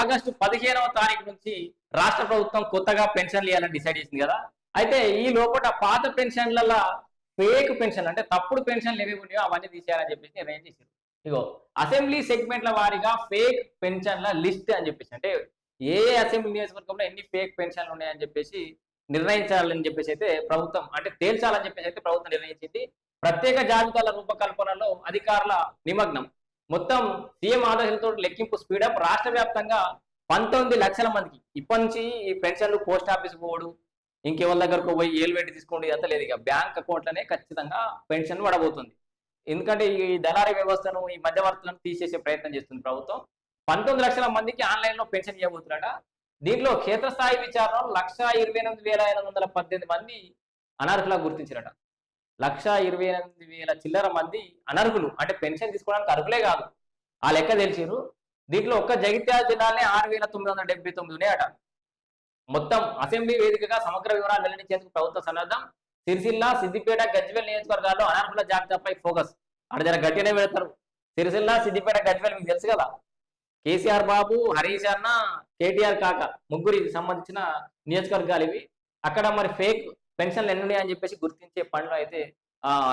August 15వ తారీఖు నుంచి రాష్ట్ర ప్రభుత్వం కొత్తగా పెన్షన్లు ఇవ్వాలని డిసైడ్ చేసింది కదా. అయితే ఈ లోపల పాత పెన్షన్ల ఫేక్ పెన్షన్ అంటే తప్పుడు పెన్షన్లు ఏవి ఉన్నాయో అవన్నీ తీసేయాలని చెప్పేసి నిర్ణయం చేశారు. ఇగో అసెంబ్లీ సెగ్మెంట్ల వారీగా ఫేక్ పెన్షన్ల లిస్ట్ అని చెప్పేసి, అంటే ఏ అసెంబ్లీ నియోజకవర్గంలో ఎన్ని ఫేక్ పెన్షన్లు ఉన్నాయని చెప్పేసి నిర్ణయించాలని చెప్పేసి అయితే ప్రభుత్వం, అంటే తేల్చాలని చెప్పేసి అయితే ప్రభుత్వం నిర్ణయించింది. ప్రత్యేక జాబితాల రూపకల్పనలో అధికారుల నిమగ్నం. మొత్తం సీఎం ఆదేశాలతో లెక్కింపు స్పీడప్. రాష్ట్ర వ్యాప్తంగా 19 లక్షల మందికి ఇప్పటి నుంచి ఈ పెన్షన్లు పోస్ట్ ఆఫీస్ పోవడు, ఇంకెవరి దగ్గరకు పోయి ఏలు పెట్టి తీసుకోండి అంత లేదు. ఇక బ్యాంక్ అకౌంట్లనే ఖచ్చితంగా పెన్షన్ పడబోతుంది. ఎందుకంటే ఈ దళారీ వ్యవస్థను, ఈ మధ్యవర్తులను తీసేసే ప్రయత్నం చేస్తుంది ప్రభుత్వం. 19 లక్షల మందికి ఆన్లైన్ లో పెన్షన్ ఇవ్వబోతున్నాడ. దీంట్లో క్షేత్రస్థాయి విచారణలో 1,28,518 మంది అనర్హులుగా గుర్తించారట. 1,28,000 చిల్లర మంది అనర్హులు, అంటే పెన్షన్ తీసుకోవడానికి అర్హులే కాదు, ఆ లెక్క తెలిసిరు. దీంట్లో ఒక్క జగిత్యాల జిల్లానే 6,979 ఉన్నాయట. మొత్తం అసెంబ్లీ వేదికగా సమగ్ర వివరాలు వెల్లడించేందుకు ప్రభుత్వ సన్నద్ధం. సిరిసిల్ల, సిద్దిపేట, గజ్వేల్ నియోజకవర్గాల్లో అనర్హుల జాబితాపై ఫోకస్. అక్కడ జర గట్టినే పెడతారు. సిరిసిల్ల, సిద్దిపేట, గజ్వేల్ మీకు తెలుసు కదా. కేసీఆర్ బాబు, హరీష్ అన్న, కేటీఆర్ కాక ముగ్గురికి సంబంధించిన నియోజకవర్గాలు ఇవి. అక్కడ మరి ఫేక్ పెన్షన్లు ఎన్ని ఉన్నాయని చెప్పేసి గుర్తించే పనిలో అయితే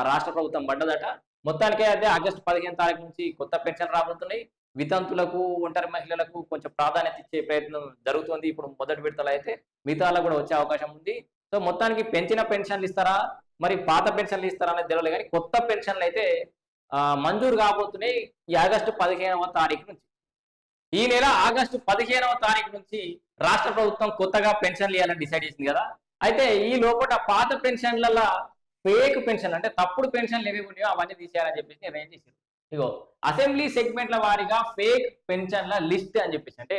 రాష్ట్ర ప్రభుత్వం పడ్డదట. మొత్తానికే అయితే ఆగస్టు 15 తారీఖు నుంచి కొత్త పెన్షన్ రాబోతున్నాయి. వితంతులకు, ఒంటరి మహిళలకు కొంచెం ప్రాధాన్యత ఇచ్చే ప్రయత్నం జరుగుతుంది. ఇప్పుడు మొదటి విడతలు అయితే మిగతాలో కూడా వచ్చే అవకాశం ఉంది. సో మొత్తానికి పెంచిన పెన్షన్లు ఇస్తారా, మరి పాత పెన్షన్లు ఇస్తారా అనేది తెలియదు, కానీ కొత్త పెన్షన్లు అయితే మంజూరు కాబోతున్నాయి ఈ ఆగస్టు 15వ తారీఖు నుంచి. ఈ నెల ఆగస్టు 15వ తారీఖు నుంచి రాష్ట్ర ప్రభుత్వం కొత్తగా పెన్షన్లు ఇవ్వాలని డిసైడ్ చేసింది కదా. అయితే ఈ లోపల పాత పెన్షన్ల ఫేక్ పెన్షన్ అంటే తప్పుడు పెన్షన్లు ఏవి ఉన్నాయో అవన్నీ తీసేయాలని చెప్పేసి నిర్ణయం చేశారు. ఇగో అసెంబ్లీ సెగ్మెంట్ల వారీగా ఫేక్ పెన్షన్ల లిస్ట్ అని చెప్పేసి, అంటే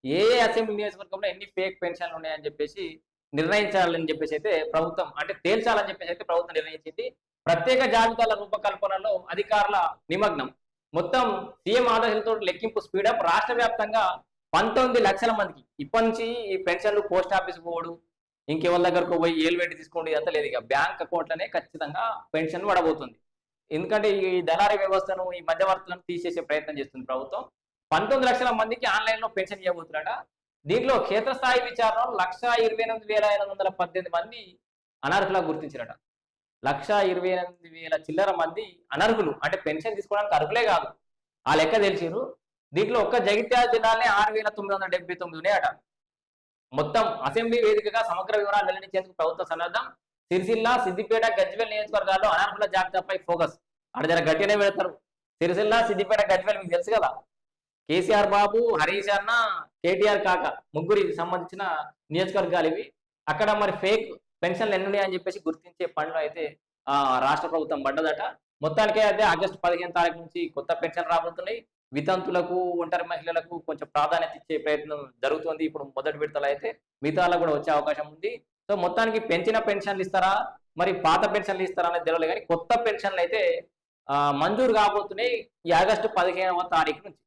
ఏ అసెంబ్లీ నియోజకవర్గంలో ఎన్ని ఫేక్ పెన్షన్లు ఉన్నాయని చెప్పేసి నిర్ణయించాలని చెప్పేసి అయితే ప్రభుత్వం, అంటే తేల్చాలని చెప్పేసి అయితే ప్రభుత్వం నిర్ణయించింది. ప్రత్యేక జాబితాల రూపకల్పనలో అధికారుల నిమగ్నం. మొత్తం సీఎం ఆదేశాలతో లెక్కింపు స్పీడప్. రాష్ట్ర వ్యాప్తంగా 19 లక్షల మందికి ఇప్పటి నుంచి ఈ పెన్షన్లు పోస్ట్ ఆఫీస్ పోవడు, ఇంకెవరి దగ్గరకు పోయి ఏలు పెట్టి తీసుకోండి అంత లేదు. ఇక బ్యాంక్ అకౌంట్లనే ఖచ్చితంగా పెన్షన్ పడబోతుంది. ఎందుకంటే ఈ దళారీ వ్యవస్థను, ఈ మధ్యవర్తులను తీసేసే ప్రయత్నం చేస్తుంది ప్రభుత్వం. 19 లక్షల మందికి ఆన్లైన్ లో పెన్షన్ ఇవ్వబోతున్నాడ. దీంట్లో క్షేత్రస్థాయి విచారణలో 1,28,518 మంది అనర్హులుగా గుర్తించారట. 1,28,000 చిల్లర మంది అనర్హులు, అంటే పెన్షన్ తీసుకోవడానికి అర్హులే కాదు, ఆ లెక్క తెలిసిరు. దీంట్లో ఒక్క జగిత్యాల జిల్లానే 6,979 ఉన్నాయట. మొత్తం అసెంబ్లీ వేదికగా సమగ్ర వివరాలు వెల్లడించేందుకు ప్రభుత్వ సన్నద్ధం. సిరిసిల్ల, సిద్దిపేట, గజ్వేల్ నియోజకవర్గాల్లో అనర్హుల జాబితాపై ఫోకస్. అక్కడ జర గట్టినే పెడతారు. సిరిసిల్ల, సిద్దిపేట, గజ్వేల్ మీకు తెలుసు కదా. కేసీఆర్ బాబు, హరీష్ అన్న, కేటీఆర్ కాక ముగ్గురికి సంబంధించిన నియోజకవర్గాలు ఇవి. అక్కడ మరి ఫేక్ పెన్షన్లు ఎన్ని ఉన్నాయని చెప్పేసి గుర్తించే పనిలో అయితే రాష్ట్ర ప్రభుత్వం పడ్డదట. మొత్తానికే అయితే ఆగస్టు 15 తారీఖు నుంచి కొత్త పెన్షన్ రాబోతున్నాయి. వితంతులకు, ఒంటరి మహిళలకు కొంచెం ప్రాధాన్యత ఇచ్చే ప్రయత్నం జరుగుతుంది. ఇప్పుడు మొదటి విడతలు అయితే మిగతాలో కూడా వచ్చే అవకాశం ఉంది. సో మొత్తానికి పెంచిన పెన్షన్లు ఇస్తారా, మరి పాత పెన్షన్లు ఇస్తారా అనేది తెలియదు, కానీ కొత్త పెన్షన్లు అయితే మంజూరు కాబోతున్నాయి ఈ ఆగస్టు 15వ తారీఖు నుంచి.